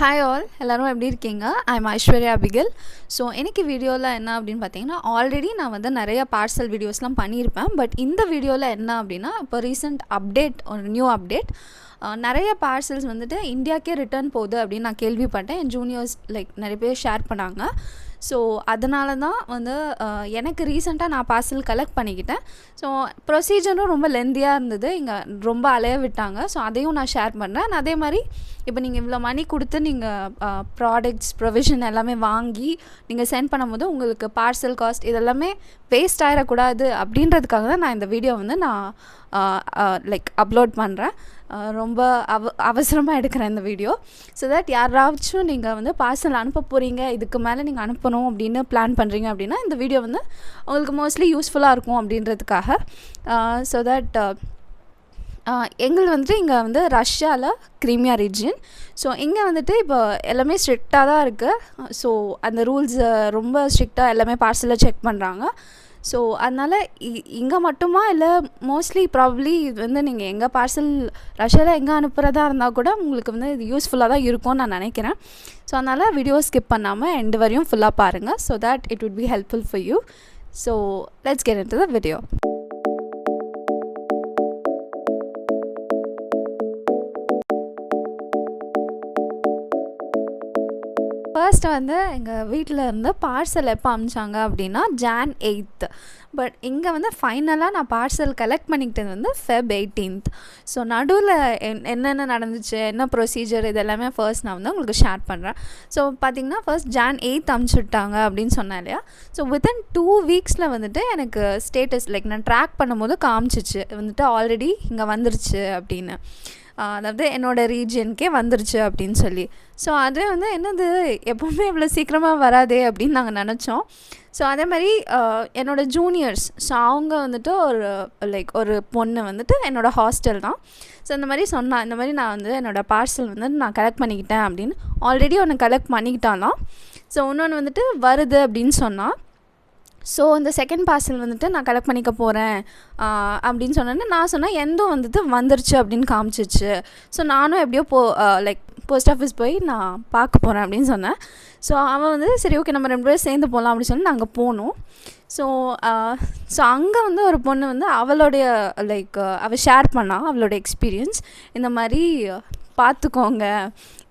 Hi all எல்லோரும் எப்படி இருக்கீங்க? ஐம் ஐஸ்வர்யா அபிகில். ஸோ எனக்கு வீடியோவில் என்ன அப்படின்னு பார்த்தீங்கன்னா, ஆல்ரெடி நான் வந்து நிறைய பார்சல் வீடியோஸ்லாம் பண்ணியிருப்பேன். பட் இந்த வீடியோவில் என்ன அப்படின்னா, இப்போ ரீசெண்ட் அப்டேட், ஒரு நியூ அப்டேட். நிறைய பார்சல்ஸ் வந்துட்டு இந்தியாக்கே ரிட்டர்ன் போகுது அப்படின்னு நான் கேள்விப்பட்டேன். என் ஜூனியர்ஸ் நிறைய பேர் ஷேர் பண்ணாங்க. ஸோ அதனால தான் வந்து எனக்கு ரீசெண்டாக நான் பார்சல் கலெக்ட் பண்ணிக்கிட்டேன். ஸோ ப்ரொசீஜரும் ரொம்ப லென்த்தியாக இருந்தது, இங்கே ரொம்ப அலைய விட்டாங்க. ஸோ அதையும் நான் ஷேர் பண்ணுறேன். அதே மாதிரி இப்போ நீங்கள் இவ்வளோ மணி கொடுத்து நீங்கள் ப்ராடக்ட்ஸ் ப்ரொவிஷன் எல்லாமே வாங்கி நீங்கள் சென்ட் பண்ணும்போது உங்களுக்கு பார்சல் காஸ்ட் இதெல்லாமே வேஸ்ட் ஆகிடக்கூடாது அப்படின்றதுக்காக தான் நான் இந்த வீடியோ வந்து நான் அப்லோட் பண்ணுறேன். ரொம்ப அவசரமாக எடுக்கிறேன் இந்த வீடியோ. ஸோ தட் யாராச்சும் நீங்கள் வந்து பார்சல் அனுப்ப போகிறீங்க, இதுக்கு மேலே நீங்கள் அனுப்பணும் அப்படின்னு பிளான் பண்ணுறீங்க அப்படின்னா இந்த வீடியோ வந்து உங்களுக்கு மோஸ்ட்லி யூஸ்ஃபுல்லாக இருக்கும் அப்படின்றதுக்காக. ஸோ தட் எங்கள் வந்துட்டு இங்கே வந்து ரஷ்யாவில் கிரீமியா ரீஜியன். ஸோ இங்கே வந்துட்டு இப்போ எல்லாமே ஸ்ட்ரிக்டாக தான் இருக்குது. ஸோ அந்த ரூல்ஸ் ரொம்ப ஸ்ட்ரிக்டாக எல்லாமே பார்சலில் செக் பண்ணுறாங்க. ஸோ அதனால் இங்கே மட்டுமா இல்லை மோஸ்ட்லி ப்ராப்ளி இது வந்து நீங்கள் எங்கே பார்சல் ரஷ்யாவில் எங்கே அனுப்புகிறதா இருந்தால் கூட உங்களுக்கு வந்து இது யூஸ்ஃபுல்லாக தான் இருக்கும்னு நான் நினைக்கிறேன். ஸோ அதனால் வீடியோ ஸ்கிப் பண்ணாமல் எண்டு வரையும் ஃபுல்லாக பாருங்கள். So that it would be helpful for you. So let's get into the video. First வந்து எங்கள் வீட்டில் இருந்து பார்சல் எப்போ அனுப்பிச்சாங்க அப்படின்னா Jan 8th. பட் இங்கே வந்து ஃபைனலாக நான் பார்சல் கலெக்ட் பண்ணிக்கிட்டது வந்து Feb 18th. ஸோ நடுவில் என்னென்ன நடந்துச்சு, என்ன ப்ரொசீஜர், இது எல்லாமே ஃபர்ஸ்ட் நான் வந்து உங்களுக்கு ஷேர் பண்ணுறேன். ஸோ பார்த்திங்கன்னா ஃபர்ஸ்ட் Jan 8th அனுப்பிச்சுட்டாங்க அப்படின்னு சொன்னேன் இல்லையா. ஸோ வித்தின் 2 weeksல வந்துட்டு எனக்கு ஸ்டேட்டஸ் நான் ட்ராக் பண்ணும்போது காமிச்சிச்சு வந்துட்டு ஆல்ரெடி இங்கே வந்துருச்சு அப்படின்னு. அதாவது என்னோடய ரீஜியனுக்கே வந்துருச்சு அப்படின்னு சொல்லி. ஸோ அது வந்து என்னது எப்போவுமே இவ்வளோ சீக்கிரமாக வராதே அப்படின்னு நாங்கள் நினச்சோம். ஸோ அதே மாதிரி என்னோடய ஜூனியர்ஸ், ஸோ அவங்க வந்துட்டு ஒரு பொண்ணு வந்துட்டு என்னோடய ஹாஸ்டல் தான். ஸோ இந்த மாதிரி சொன்னான், இந்த மாதிரி நான் வந்து என்னோடய பார்சல் வந்து நான் கலெக்ட் பண்ணிக்கிட்டேன் அப்படின்னு. ஆல்ரெடி ஒன்று கலெக்ட் பண்ணிக்கிட்டாலாம். ஸோ இன்னொன்று வந்துட்டு வருது அப்படின்னு சொன்னான். ஸோ இந்த செகண்ட் பார்சல் வந்துட்டு நான் கலெக்ட் பண்ணிக்க போகிறேன் அப்படின்னு சொன்னேன்னு நான் சொன்னேன். எந்தும் வந்துட்டு வந்துருச்சு அப்படின்னு காமிச்சிச்சு. ஸோ நானும் எப்படியோ போஸ்ட் ஆஃபீஸ் போய் நான் பார்க்க போகிறேன் அப்படின்னு சொன்னேன். ஸோ அவன் வந்து சரி ஓகே நம்ம 2 பேரும் சேர்ந்து போகலாம் அப்படின்னு சொல்லி நாங்கள் போனோம். ஸோ அங்கே வந்து ஒரு பொண்ணு வந்து அவளுடைய அவள் ஷேர் பண்ணால் அவளோட எக்ஸ்பீரியன்ஸ். இந்த மாதிரி பார்த்துக்கோங்க,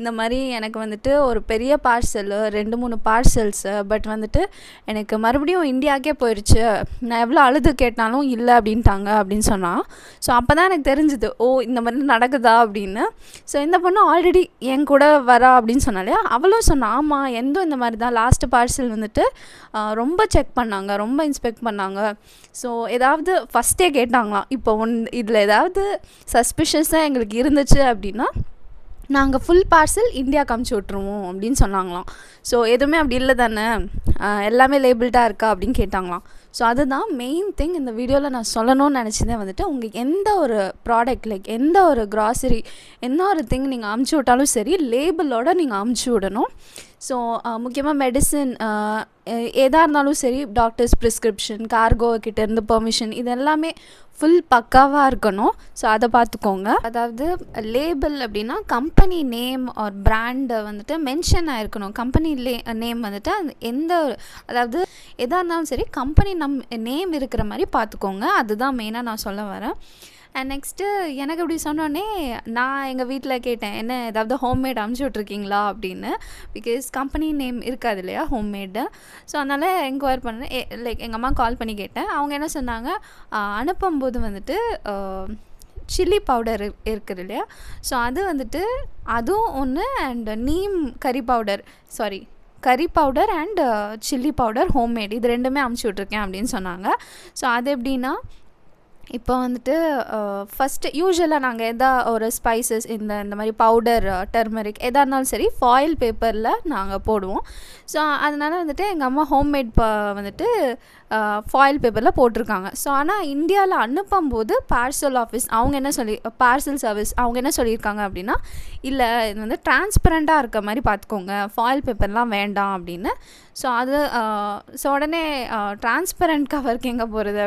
இந்த மாதிரி எனக்கு வந்துட்டு ஒரு பெரிய பார்சலு 2-3 பார்சல்ஸு, பட் வந்துட்டு எனக்கு மறுபடியும் இந்தியாவுக்கே போயிடுச்சு, நான் எவ்வளோ அழுது கேட்டாலும் இல்லை அப்படின்ட்டாங்க அப்படின்னு சொன்னான். ஸோ அப்போ தான் எனக்கு தெரிஞ்சுது, ஓ இந்த மாதிரி நடக்குதா அப்படின்னு. ஸோ இந்த பொண்ணு ஆல்ரெடி என் கூட வரா அப்படின்னு சொன்னாலே அவளும் சொன்னான், ஆமாம் எந்தோ இந்த மாதிரி தான் லாஸ்ட்டு பார்சல் வந்துட்டு ரொம்ப செக் பண்ணாங்க, ரொம்ப இன்ஸ்பெக்ட் பண்ணாங்க. ஸோ ஏதாவது ஃபஸ்ட்டே கேட்டாங்களாம், இப்போ இதில் ஏதாவது சஸ்பிஷியஸாக எங்களுக்கு இருந்துச்சு அப்படின்னா நாங்கள் ஃபுல் பார்சல் இந்தியாவுக்கு அமுச்சு விட்ருவோம் அப்படின்னு சொன்னாங்களாம். ஸோ எதுவுமே அப்படி இல்லை தானே, எல்லாமே லேபிள்டாக இருக்கா அப்படின்னு கேட்டாங்களாம். ஸோ அதுதான் மெயின் திங் இந்த வீடியோவில் நான் சொல்லணும்னு நினச்சதே வந்துட்டு, உங்களுக்கு எந்த ஒரு ப்ராடக்ட் எந்த ஒரு க்ராசரி என்ன ஒரு திங் நீங்கள் அமுச்சு விட்டாலும் சரி லேபிளோடு நீங்கள் அமுச்சு விடணும். ஸோ முக்கியமாக மெடிசன் எதாக இருந்தாலும் சரி, டாக்டர்ஸ் ப்ரிஸ்கிரிப்ஷன், கார்கோக்கிட்டேருந்து பெர்மிஷன், இது எல்லாமே ஃபுல் பக்காவாக இருக்கணும். ஸோ அதை பார்த்துக்கோங்க. அதாவது லேபிள் அப்படின்னா கம்பெனி நேம் ஒரு பிராண்டை வந்துட்டு மென்ஷன் ஆகிருக்கணும். கம்பெனி நேம் வந்துட்டு அதாவது எதாக இருந்தாலும் சரி கம்பெனி நேம் இருக்கிற மாதிரி பார்த்துக்கோங்க. அதுதான் மெயினாக நான் சொல்ல வரேன். அண்ட் நெக்ஸ்ட்டு எனக்கு இப்படி சொன்னோடனே நான் எங்கள் வீட்டில் கேட்டேன், என்ன ஏதாவது ஹோம்மேட் அமுச்சு விட்ருக்கீங்களா அப்படின்னு. பிகாஸ் கம்பெனி நேம் இருக்காது இல்லையா ஹோம்மேடு. ஸோ அதனால் என்கொயர் பண்ணேன், எங்கள் அம்மா கால் பண்ணி கேட்டேன். அவங்க என்ன சொன்னாங்க, அனுப்பும்போது வந்துட்டு சில்லி பவுடர் இருக்குது இல்லையா, ஸோ அது வந்துட்டு அதுவும் ஒன்று, அண்ட் நீம் கறி powder and chilli powder homemade இது 2மே அமுச்சு விட்ருக்கேன் அப்படின்னு சொன்னாங்க. ஸோ அது எப்படின்னா, இப்போ வந்துட்டு ஃபஸ்ட்டு யூஸ்வலாக நாங்கள் ஒரு ஸ்பைசஸ் இந்த மாதிரி பவுடர், டர்மரிக் எதாக இருந்தாலும் சரி ஃபாயில் பேப்பரில் நாங்கள் போடுவோம். ஸோ அதனால் வந்துட்டு எங்கள் அம்மா ஹோம்மேட் வந்துட்டு ஃபாயில் பேப்பரில் போட்டிருக்காங்க. ஸோ ஆனால் இந்தியாவில் அனுப்பும்போது பார்சல் சர்வீஸ் அவங்க என்ன சொல்லியிருக்காங்க அப்படின்னா, இல்லை இது வந்து டிரான்ஸ்பரண்ட்டாக இருக்க மாதிரி பார்த்துக்கோங்க, ஃபாயில் பேப்பர்லாம் வேண்டாம் அப்படின்னு. ஸோ உடனே டிரான்ஸ்பரண்ட் கவருக்கு எங்கே போகிறது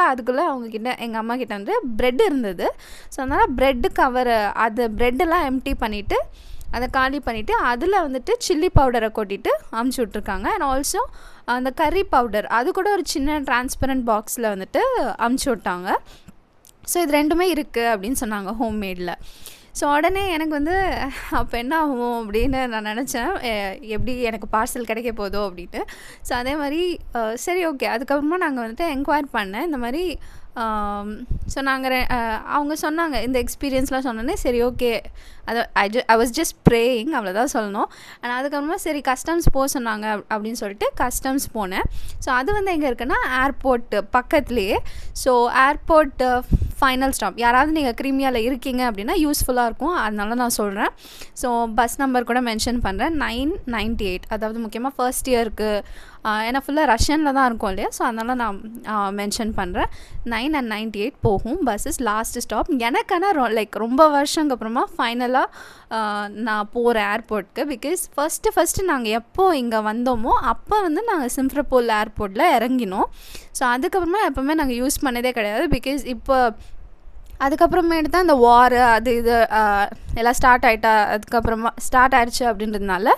அதுக்குள்ளே அவங்கக்கிட்ட எங்கள் அம்மா கிட்ட வந்து ப்ரெட் இருந்தது. ஸோ அதனால் ப்ரெட்டு கவரு அது ப்ரெட்டெல்லாம் எம்டி பண்ணிவிட்டு அதை காலி பண்ணிவிட்டு அதில் வந்துட்டு சில்லி பவுடரை கொட்டிட்டு அமுச்சு விட்ருக்காங்க. அண்ட் ஆல்சோ அந்த கறி பவுடர் அது கூட ஒரு சின்ன டிரான்ஸ்பரண்ட் பாக்ஸில் வந்துட்டு அமுச்சு விட்டாங்க. ஸோ இது ரெண்டுமே இருக்குது அப்படின்னு சொன்னாங்க ஹோம்மேடில். ஸோ உடனே எனக்கு வந்து அப்போ என்ன ஆகும் அப்படின்னு நான் நினச்சேன், எப்படி எனக்கு பார்சல் கிடைக்க போதோ அப்படின்ட்டு. ஸோ அதே மாதிரி சரி ஓகே, அதுக்கப்புறமா நாங்கள் வந்துட்டு என்கொயர் பண்ணேன் இந்த மாதிரி. ஸோ நாங்கள் அவங்க சொன்னாங்க இந்த எக்ஸ்பீரியன்ஸ்லாம் சொன்னோன்னே சரி ஓகே, அதை ஐ வாஸ் ஜஸ்ட் ப்ரேயிங், அவ்வளோதான் சொல்லணும். ஆனால் அதுக்கப்புறமா சரி கஸ்டம்ஸ் போக சொன்னாங்க அப்படின்னு சொல்லிட்டு கஸ்டம்ஸ் போனேன். ஸோ அது வந்து எங்கே இருக்குன்னா ஏர்போர்ட் பக்கத்துலேயே. ஸோ ஏர்போர்ட் ஃபைனல் ஸ்டாப், யாராவது நீங்கள் கிரீமியாவில் இருக்கீங்க அப்படின்னா யூஸ்ஃபுல்லாக இருக்கும், அதனால நான் சொல்கிறேன். ஸோ பஸ் நம்பர் கூட மென்ஷன் பண்ணுறேன், 998, அதாவது முக்கியமாக ஃபர்ஸ்ட் இயருக்கு, ஏன்னா ஃபுல்லாக ரஷ்யனில் தான் இருக்கும் இல்லையா, ஸோ அதனால் நான் மென்ஷன் பண்ணுறேன். 9 and 98 போகும் பஸ்ஸஸ் லாஸ்ட் ஸ்டாப். எனக்கான லைக் ரொம்ப வருஷங்க அப்புறமா ஃபைனலாக நான் போகிறேன் ஏர்போர்ட்டுக்கு. பிகாஸ் ஃபஸ்ட்டு நாங்கள் எப்போ இங்கே வந்தோமோ அப்போ வந்து நாங்கள் சிம்ஃபரபோல் ஏர்போர்ட்டில் இறங்கினோம். ஸோ அதுக்கப்புறமா எப்போவுமே நாங்கள் யூஸ் பண்ணதே கிடையாது. பிகாஸ் இப்போ அதுக்கப்புறமேட்டு தான் இந்த வார் அது இது எல்லாம் ஸ்டார்ட் ஆகிடுச்சு அப்படின்றதுனால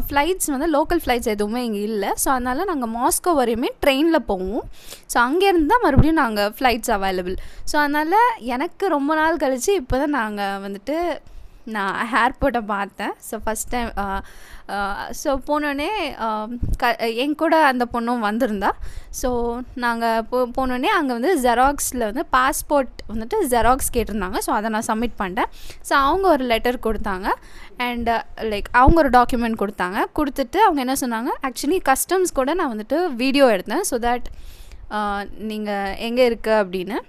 ஃப்ளைட்ஸ் வந்து லோக்கல் ஃப்ளைட்ஸ் எதுவுமே இங்கே இல்லை. ஸோ அதனால் நாங்கள் மாஸ்கோ வரையுமே ட்ரெயினில் போவோம். ஸோ அங்கேருந்து தான் மறுபடியும் நாங்கள் ஃப்ளைட்ஸ் அவைலபிள். ஸோ அதனால் எனக்கு ரொம்ப நாள் கழித்து இப்போ தான் நாங்கள் வந்துட்டு நான் ஏர்போர்ட்டை பார்த்தேன். ஸோ ஃபஸ்ட் டைம் ஸோ போனோடனே என் கூட அந்த பொண்ணும் வந்திருந்தா. ஸோ நாங்கள் போனோடனே அங்கே வந்து ஜெராக்ஸில் வந்து பாஸ்போர்ட் வந்துட்டு ஜெராக்ஸ் கேட்டிருந்தாங்க. ஸோ அதை நான் சப்மிட் பண்ணிட்டேன். ஸோ அவங்க ஒரு லெட்டர் கொடுத்தாங்க அண்ட் லைக் அவங்க ஒரு டாக்குமெண்ட் கொடுத்துட்டு அவங்க என்ன சொன்னாங்க, ஆக்சுவலி கஸ்டம்ஸ் கூட நான் வந்துட்டு வீடியோ எடுத்தேன் ஸோ தட் நீங்கள் எங்கே இருக்கு அப்படின்னு.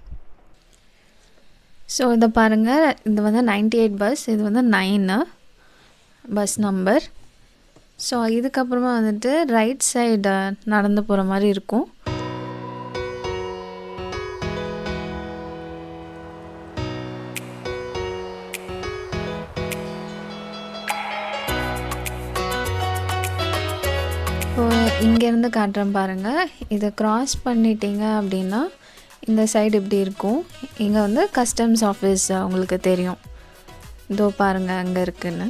ஸோ இதை பாருங்கள், இது வந்து 98 பஸ், இது வந்து 9 பஸ் நம்பர். ஸோ இதுக்கப்புறமா வந்துட்டு ரைட் சைடு நடந்து போகிற மாதிரி இருக்கும். ஸோ இங்கேருந்து காட்டுறேன் பாருங்கள். இதை க்ராஸ் பண்ணிட்டீங்க அப்படின்னா இந்த சைடு இப்படி இருக்கும். இங்கே வந்து கஸ்டம்ஸ் ஆஃபீஸ் உங்களுக்கு தெரியும், இதோ பாருங்கள் அங்கே இருக்குன்னு.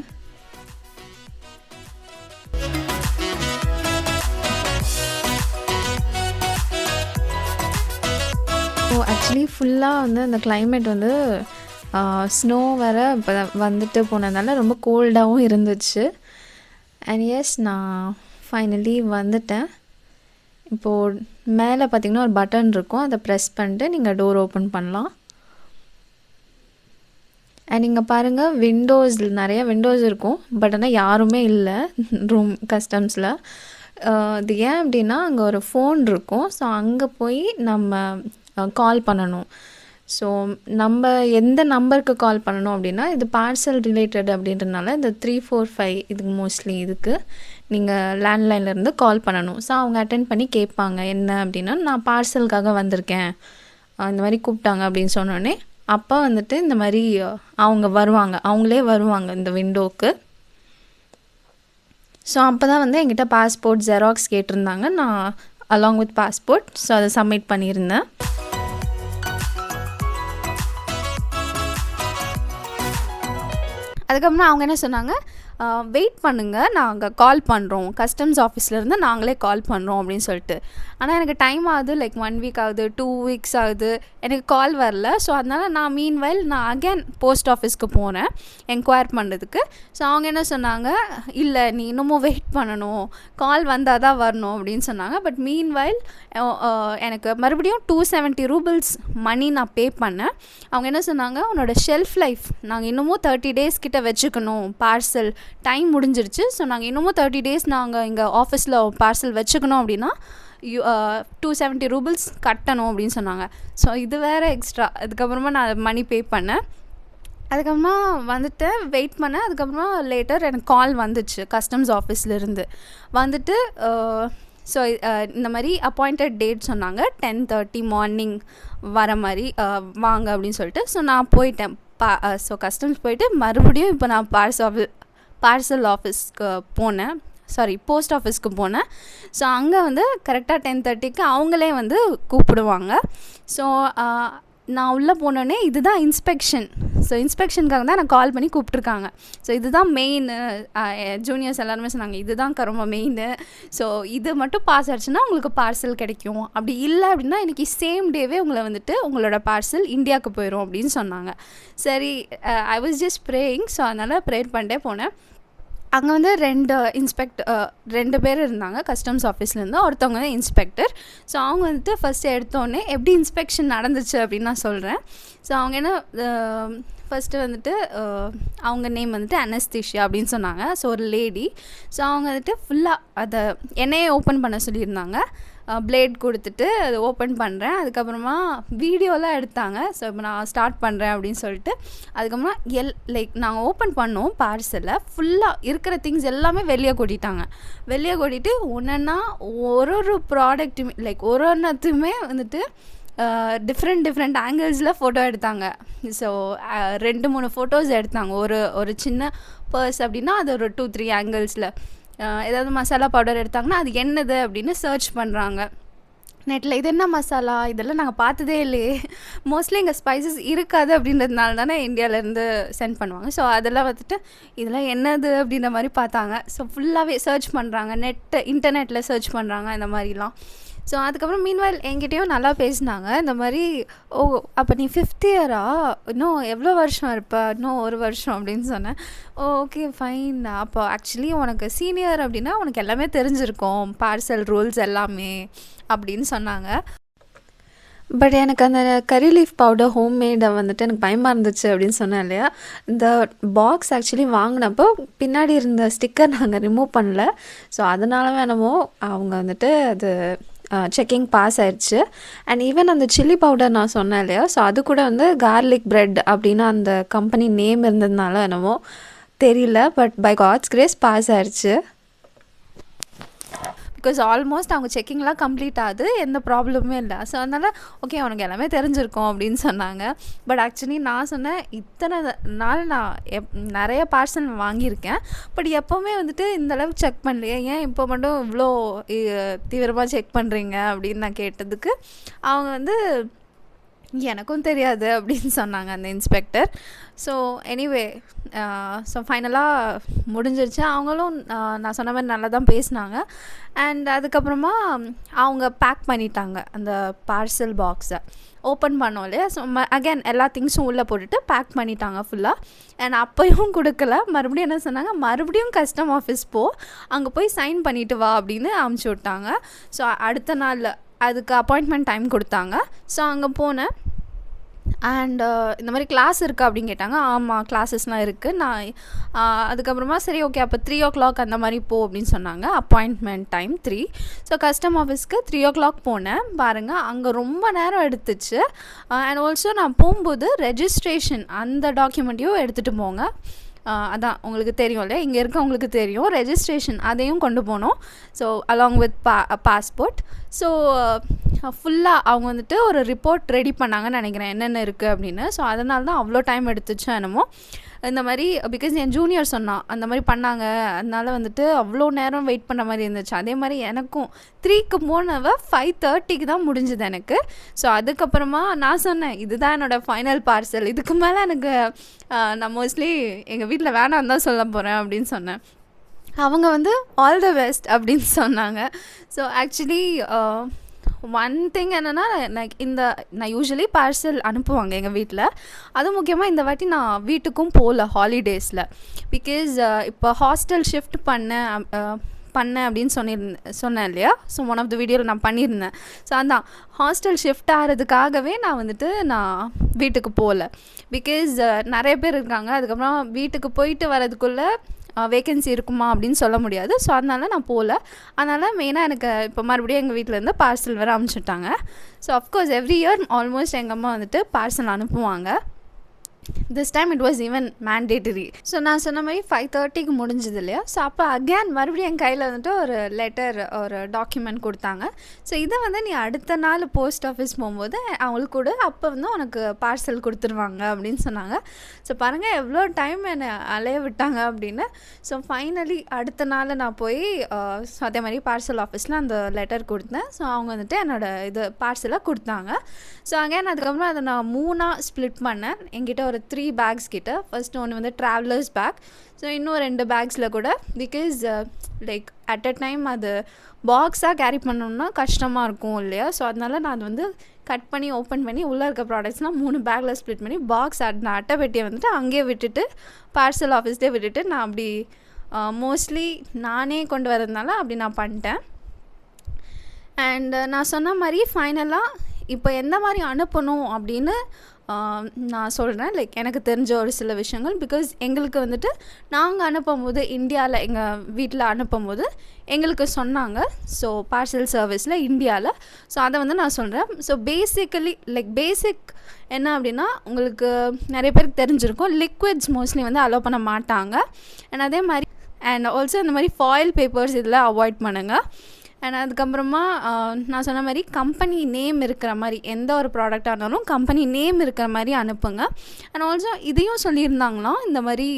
ஸோ ஆக்சுவலி ஃபுல்லாக வந்து அந்த கிளைமேட் வந்து ஸ்னோ வர இப்போ வந்துட்டு போனதுனால ரொம்ப கோல்டாகவும் இருந்துச்சு. அண்ட் எஸ், நான் ஃபைனலி வந்துட்டேன். இப்போது மேலே பார்த்திங்கன்னா ஒரு பட்டன் இருக்கும், அதை ப்ரெஸ் பண்ணிட்டு நீங்கள் டோர் ஓப்பன் பண்ணலாம். அண்ட் இங்கே பாருங்கள், நிறைய விண்டோஸ் இருக்கும், பட் ஆனால் யாருமே இல்லை ரூம் கஸ்டம்ஸில். இது ஏன் அப்படின்னா அங்கே ஒரு ஃபோன் இருக்கும். ஸோ அங்கே போய் நம்ம கால் பண்ணணும். ஸோ நம்ம எந்த நம்பருக்கு கால் பண்ணணும் அப்படின்னா, இது பார்சல் ரிலேட்டட் அப்படின்றதுனால இந்த 345 இதுக்கு மோஸ்ட்லி இதுக்கு நீங்கள் லேண்ட்லைன்லேருந்து கால் பண்ணணும். ஸோ அவங்க அட்டென்ட் பண்ணி கேட்பாங்க என்ன அப்படின்னா, நான் பார்சலுக்காக வந்திருக்கேன், இந்த மாதிரி கூப்பிட்டாங்க அப்படின்னு சொன்னோடனே அப்போ வந்துட்டு இந்த மாதிரி அவங்களே வருவாங்க இந்த விண்டோவுக்கு. ஸோ அப்போ தான் வந்து என்கிட்ட பாஸ்போர்ட் ஜெராக்ஸ் கேட்டிருந்தாங்க, நான் அலாங் வித் பாஸ்போர்ட் ஸோ அதை சப்மிட் பண்ணியிருந்தேன். அதுக்கப்புறம் அவங்க என்ன சொன்னாங்க, வெயிட் பண்ணுங்கள், நாங்கள் கால் பண்ணுறோம், கஸ்டம்ஸ் ஆஃபீஸ்லேருந்து நாங்களே கால் பண்ணுறோம் அப்படின்னு சொல்லிட்டு. ஆனால் எனக்கு டைம் ஆகுது, லைக் 1 வீக் ஆகுது, 2 வீக்ஸ் ஆகுது, எனக்கு கால் வரல. ஸோ அதனால் நான் மீன்வைல் அகேன் போஸ்ட் ஆஃபீஸ்க்கு போனேன் என்கொயர் பண்ணுறதுக்கு. ஸோ அவங்க என்ன சொன்னாங்க, இல்லை நீ இன்னமும் வெயிட் பண்ணணும், கால் வந்தால் தான் வரணும் அப்படின்னு சொன்னாங்க. பட் மீன்வைல் எனக்கு மறுபடியும் 270 ரூபிள்ஸ் மணி நான் பே பண்ணேன். அவங்க என்ன சொன்னாங்க, உன்னோட ஷெல்ஃப் லைஃப் நாங்கள் இன்னமும் 30 டேஸ் கிட்ட வச்சுக்கணும், பார்சல் டைம் முடிஞ்சிருச்சு, ஸோ நாங்கள் இன்னமும் 30 டேஸ் நாங்கள் இங்கே ஆஃபீஸில் பார்சல் வச்சுக்கணும் அப்படின்னா 270 ரூபிள்ஸ் கட்டணும் அப்படின்னு சொன்னாங்க. ஸோ இது வேறு எக்ஸ்ட்ரா. அதுக்கப்புறமா நான் மணி பே பண்ணேன். அதுக்கப்புறமா வந்துட்டு வெயிட் பண்ணேன். அதுக்கப்புறமா லேட்டர் எனக்கு கால் வந்துச்சு கஸ்டம்ஸ் ஆஃபீஸ்லேருந்து வந்துட்டு. ஸோ இந்த மாதிரி அப்பாயிண்டட் டேட் சொன்னாங்க, 10:30 மார்னிங் வர மாதிரி வாங்க அப்படின்னு சொல்லிட்டு. ஸோ நான் போயிட்டேன். ஸோ கஸ்டம்ஸ் போயிட்டு மறுபடியும் இப்போ நான் பார்சல் ஆஃபீஸ்க்கு போனேன், போஸ்ட் ஆஃபீஸ்க்கு போனேன். ஸோ அங்கே வந்து கரெக்டாக 10:30க்கு அவங்களே வந்து கூப்பிடுவாங்க. ஸோ நான் உள்ளே போனோடனே இதுதான் இன்ஸ்பெக்ஷன். ஸோ இன்ஸ்பெக்ஷனுக்காக தான் நான் கால் பண்ணி கூப்பிட்ருக்காங்க. ஸோ இதுதான் மெயின். ஜூனியர்ஸ் எல்லாருமே சொன்னாங்க இதுதான் ரொம்ப மெயின். ஸோ இது மட்டும் பாஸ் ஆகிடுச்சுன்னா உங்களுக்கு பார்சல் கிடைக்கும், அப்படி இல்லை அப்படின்னா இன்றைக்கி சேம் டேவே உங்களை வந்துட்டு உங்களோட பார்சல் இந்தியாவுக்கு போயிடும் அப்படின்னு சொன்னாங்க. சரி, I was just praying. So அதனால் ப்ரேயர் பண்ணிட்டே போனேன். அங்கே வந்து 2 பேர் இருந்தாங்க கஸ்டம்ஸ் ஆஃபீஸ்லேருந்து. ஒருத்தவங்க தான் இன்ஸ்பெக்டர். ஸோ அவங்க வந்துட்டு ஃபஸ்ட்டு எடுத்தோடனே எப்படி இன்ஸ்பெக்ஷன் நடந்துச்சு அப்படின்னு நான் சொல்கிறேன். ஸோ அவங்க என்ன ஃபஸ்ட்டு வந்துட்டு அவங்க நேம் வந்துட்டு அனஸ்தீஷியா அப்படின்னு சொன்னாங்க. ஸோ ஒரு லேடி. ஸோ அவங்க வந்துட்டு ஃபுல்லாக அதை என்னையே ஓப்பன் பண்ண சொல்லியிருந்தாங்க. பிளேட் கொடுத்துட்டு அதை ஓப்பன் பண்ணுறேன். அதுக்கப்புறமா வீடியோலாம் எடுத்தாங்க. ஸோ இப்போ நான் ஸ்டார்ட் பண்ணுறேன் அப்படின்னு சொல்லிட்டு அதுக்கப்புறமா லைக் நாங்கள் ஓப்பன் பண்ணோம் பார்சலை. ஃபுல்லாக இருக்கிற திங்ஸ் எல்லாமே வெளியே கொட்டிட்டாங்க. வெளியே கொட்டிட்டு ஒன்றுன்னா ஒரு ப்ராடக்ட்டுமே லைக் ஒன்றுத்துமே வந்துட்டு டிஃப்ரெண்ட் ஆங்கிள்ஸில் ஃபோட்டோ எடுத்தாங்க. ஸோ 2-3 ஃபோட்டோஸ் எடுத்தாங்க. ஒரு சின்ன பர்ஸ் அப்படின்னா அது ஒரு 2-3 ஆங்கிள்ஸில். ஏதாவது மசாலா பவுடர் எடுத்தாங்கன்னா அது என்னது அப்படின்னு சர்ச் பண்ணுறாங்க நெட்டில். இது என்ன மசாலா, இதெல்லாம் நாங்கள் பார்த்ததே இல்லையே. மோஸ்ட்லி இங்கே ஸ்பைசஸ் இருக்காது அப்படின்றதுனால தானே இந்தியாவிலேருந்து சென்ட் பண்ணுவாங்க. ஸோ அதெல்லாம் வந்துட்டு இதெல்லாம் என்னது அப்படின்ற மாதிரி பார்த்தாங்க. ஸோ ஃபுல்லாகவே சர்ச் பண்ணுறாங்க, இன்டர்நெட்டில் சர்ச் பண்ணுறாங்க இந்த மாதிரிலாம். ஸோ அதுக்கப்புறம் மீன்வைல் என்கிட்டயும் நல்லா பேசினாங்க. இந்த மாதிரி அப்போ நீ 5th இயரா, இன்னும் எவ்வளோ வருஷம் இருப்ப, இன்னும் 1 வருஷம் அப்படின்னு சொன்னேன். ஓகே ஃபைன், அப்போ ஆக்சுவலி உனக்கு சீனியர் அப்படின்னா உனக்கு எல்லாமே தெரிஞ்சிருக்கும், பார்சல் ரூல்ஸ் எல்லாமே அப்படின்னு சொன்னாங்க. பட் எனக்கு அந்த கறி லீஃப் பவுடர் ஹோம்மேடை வந்துட்டு எனக்கு பயமாக இருந்துச்சு அப்படின்னு சொன்னேன் இல்லையா. இந்த பாக்ஸ் ஆக்சுவலி வாங்கினப்போ பின்னாடி இருந்த ஸ்டிக்கர் நாங்கள் ரிமூவ் பண்ணல. ஸோ அதனால வேணமோ அவங்க வந்துட்டு அது செக்கிங் பாஸ் ஆயிடுச்சு. அண்ட் ஈவன் அந்த சில்லி பவுடர் நான் சொன்னேன் இல்லையா, ஸோ அது கூட வந்து கார்லிக் பிரெட் அப்படின்னு அந்த கம்பெனி நேம் இருந்ததுனால என்னமோ தெரியல, but by God's grace pass ஆயிடுச்சு. பிகாஸ் ஆல்மோஸ்ட் அவங்க செக்கிங்லாம் கம்ப்ளீட் ஆகுது, எந்த ப்ராப்ளமுமே இல்லை. ஸோ அதனால் ஓகே அவனுக்கு எல்லாமே தெரிஞ்சிருக்கும் அப்படின்னு சொன்னாங்க. பட் ஆக்சுவலி நான் சொன்னேன் இத்தனை நாள் நான் நிறைய பார்சல் வாங்கியிருக்கேன், பட் எப்போவுமே வந்துட்டு இந்தளவுக்கு செக் பண்ணலையே, ஏன் இப்போ மட்டும் இவ்வளோ தீவிரமாக செக் பண்ணுறீங்க அப்படின்னு நான் கேட்டதுக்கு அவங்க வந்து எனக்கும் தெரியாது அப்படின்னு சொன்னாங்க அந்த இன்ஸ்பெக்டர். ஸோ எனிவே ஸோ ஃபைனலாக முடிஞ்சிருச்சு. அவங்களும் நான் சொன்ன மாதிரி நல்லா தான் பேசினாங்க. அண்ட் அதுக்கப்புறமா அவங்க பேக் பண்ணிட்டாங்க அந்த பார்சல் பாக்ஸை. ஓப்பன் பண்ணோம் இல்லையா, ஸோ அகேன் எல்லா திங்ஸும் உள்ளே போட்டுட்டு பேக் பண்ணிட்டாங்க ஃபுல்லாக. அண்ட் அப்போயும் கொடுக்கல. மறுபடியும் என்ன சொன்னாங்க, மறுபடியும் கஸ்டம் ஆஃபீஸ் அங்கே போய் சைன் பண்ணிவிட்டு வா அப்படின்னு அமுச்சு விட்டாங்க. ஸோ அடுத்த நாள் அதுக்கு அப்பாயின்மெண்ட் டைம் கொடுத்தாங்க. ஸோ அங்கே போனேன். அண்ட் இந்த மாதிரி கிளாஸ் இருக்கா அப்படின்னு கேட்டாங்க. ஆமாம் கிளாஸஸ்லாம் இருக்குது. நான் அதுக்கப்புறமா சரி ஓகே அப்போ 3 o'clock அந்த மாதிரி அப்படின்னு சொன்னாங்க. Appointment time 3. ஸோ கஸ்டம் ஆஃபீஸ்க்கு 3 o'clock போனேன். பாருங்கள் அங்கே ரொம்ப நேரம் எடுத்துச்சு. அண்ட் ஆல்சோ நான் போகும்போது ரெஜிஸ்ட்ரேஷன் அந்த டாக்குமெண்ட்டையும் எடுத்துகிட்டு போங்க. அதான் உங்களுக்கு தெரியும் இல்லையா, இங்கே இருக்கவங்களுக்கு தெரியும், ரெஜிஸ்ட்ரேஷன் அதையும் கொண்டு போனோம். So along with passport. So ஃபுல்லாக அவங்க வந்துட்டு ஒரு ரிப்போர்ட் ரெடி பண்ணாங்கன்னு நினைக்கிறேன் என்னென்ன இருக்குது அப்படின்னு. ஸோ அதனால தான் அவ்வளோ டைம் எடுத்துச்சோ என்னமோ இந்த மாதிரி. பிகாஸ் என் ஜூனியர் சொன்னான் அந்த மாதிரி பண்ணாங்க, அதனால வந்துட்டு அவ்வளோ நேரம் வெயிட் பண்ண மாதிரி இருந்துச்சு. அதே மாதிரி எனக்கும் 3க்கு போனவ 5:30க்கு தான் முடிஞ்சுது எனக்கு. ஸோ அதுக்கப்புறமா நான் சொன்னேன் இதுதான் என்னோடய ஃபைனல் பார்சல், இதுக்கு மேலே எனக்கு நான் மோஸ்ட்லி எங்கள் வீட்டில் வேணான்னு தான் சொல்ல போகிறேன் அப்படின்னு சொன்னேன். அவங்க வந்து ஆல் த பெஸ்ட் அப்படின்னு சொன்னாங்க. ஸோ ஆக்சுவலி ஒன் திங் என்னென்னா, நான் யூஸ்வலி பார்சல் அனுப்புவாங்க எங்கள் வீட்டில். அதுவும் முக்கியமாக இந்த வாட்டி நான் வீட்டுக்கும் போகல ஹாலிடேஸில். பிகாஸ் இப்போ ஹாஸ்டல் ஷிஃப்ட் பண்ணேன் அப்படின்னு சொன்னேன் இல்லையா. ஸோ ஒன் ஆஃப் த வீடியோவில் நான் பண்ணியிருந்தேன். ஸோ அதான் ஹாஸ்டல் ஷிஃப்ட் ஆகிறதுக்காகவே நான் வீட்டுக்கு போகல. பிகாஸ் நிறைய பேர் இருக்காங்க. அதுக்கப்புறம் வீட்டுக்கு போயிட்டு வரதுக்குள்ளே வேக்கன்சி இருக்குமா அப்படின்னு சொல்ல முடியாது. ஸோ அதனால நான் போகல. அதனால் மெயினாக எனக்கு இப்போ மறுபடியும் எங்கள் வீட்டிலேருந்து பார்சல் வேறு அனுப்பிச்சுட்டாங்க. So of course every year almost எங்கள் அம்மா வந்துட்டு பார்சல் அனுப்புவாங்க. This time it was even mandatory. So நான் சொன்ன மாதிரி 5:30க்கு முடிஞ்சது இல்லையா. ஸோ அப்போ அகேன் மறுபடியும் என் கையில் வந்துட்டு ஒரு லெட்டர், ஒரு டாக்குமெண்ட் கொடுத்தாங்க. ஸோ இதை வந்து நீ அடுத்த நாள் போஸ்ட் ஆஃபீஸ் போகும்போது அவங்களுக்கு கூட அப்போ வந்து உனக்கு பார்சல் கொடுத்துருவாங்க அப்படின்னு சொன்னாங்க. ஸோ பாருங்கள் எவ்வளோ டைம் என்னை அலைய விட்டாங்க அப்படின்னு. ஸோ ஃபைனலி அடுத்த நாள் நான் போய் அதே மாதிரி பார்சல் ஆஃபீஸில் அந்த லெட்டர் கொடுத்தேன். ஸோ அவங்க வந்துட்டு என்னோடய இது பார்சலை கொடுத்தாங்க. ஸோ அகேன் அதுக்கப்புறம் அதை நான் 3ஆக ஸ்ப்ளிட் பண்ணேன். என்கிட்ட ஒரு 3 பேக்ஸ் கிட்ட. ஃபர்ஸ்ட் ஒன்று வந்து ட்ராவலர்ஸ் பேக். ஸோ இன்னும் 2 பேக்ஸில் கூட because like at a time அது பாக்ஸாக கேரி பண்ணணும்னா கஷ்டமாக இருக்கும் இல்லையா. ஸோ அதனால நான் அது வந்து கட் பண்ணி ஓப்பன் பண்ணி உள்ளே இருக்க ப்ராடக்ட்ஸ்லாம் 3 பேக்கில் ஸ்ப்ளிட் பண்ணி பாக்ஸ் அட்டை பெட்டியை வந்துட்டு அங்கேயே விட்டுட்டு பார்சல் ஆஃபீஸ்லேயே விட்டுட்டு நான் அப்படி மோஸ்ட்லி நானே கொண்டு வரதுனால அப்படி நான் பண்ணிட்டேன். அண்ட் நான் சொன்ன மாதிரி ஃபைனலாக இப்போ எந்த மாதிரி அனுப்பணும் அப்படின்னு நான் சொல்கிறேன். லைக் எனக்கு தெரிஞ்ச ஒரு சில விஷயங்கள். பிகாஸ் எங்களுக்கு வந்துட்டு நாங்கள் அனுப்பும்போது இந்தியாவில் எங்கள் வீட்டில் அனுப்பும்போது எங்களுக்கு சொன்னாங்க. ஸோ பார்சல் சர்வீஸில் இந்தியாவில். ஸோ அதை வந்து நான் சொல்கிறேன். ஸோ பேசிக்கலி லைக் பேசிக் என்ன அப்படின்னா உங்களுக்கு நிறைய பேருக்கு தெரிஞ்சிருக்கும், லிக்விட்ஸ் மோஸ்ட்லி வந்து அலோவ் பண்ண மாட்டாங்க. அண்ட் அதே மாதிரி அண்ட் ஆல்சோ இந்த மாதிரி ஃபாயில் பேப்பர்ஸ் இதில் அவாய்ட் பண்ணுங்கள். அண்ட் அதுக்கப்புறமா நான் சொன்ன மாதிரி கம்பெனி நேம் இருக்கிற மாதிரி எந்த ஒரு ப்ராடக்டாக இருந்தாலும் கம்பெனி நேம் இருக்கிற மாதிரி அனுப்புங்க. அண்ட் ஆல்சோ இதையும் சொல்லியிருந்தாங்களாம், இந்த மாதிரி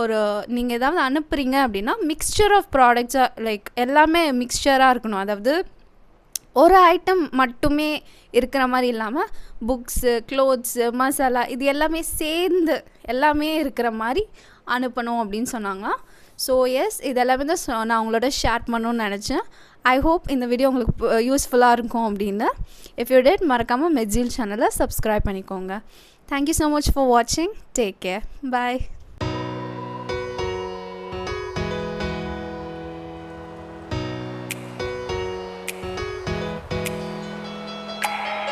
ஒரு நீங்கள் ஏதாவது அனுப்புகிறீங்க அப்படின்னா மிக்சர் ஆஃப் ப்ராடக்ட்ஸாக லைக் எல்லாமே மிக்சராக இருக்கணும். அதாவது ஒரு ஐட்டம் மட்டுமே இருக்கிற மாதிரி இல்லாமல் புக்ஸு, க்ளோத்ஸு, மசாலா இது எல்லாமே சேர்ந்து எல்லாமே இருக்கிற மாதிரி அனுப்பணும் அப்படின்னு சொன்னாங்களாம். ஸோ எஸ், இது எல்லாமே தான் நான் உங்களோட ஷேர் பண்ணணும்னு நினச்சேன். ஐ ஹோப் இந்த வீடியோ உங்களுக்கு யூஸ்ஃபுல்லாக இருக்கும் அப்படின்னு. இஃப் யூ டிட் மறக்காமல் மெட்ஜில் சேனலை சப்ஸ்கிரைப் பண்ணிக்கோங்க. தேங்க்யூ ஸோ மச் ஃபார் வாட்சிங். Take care. பாய்.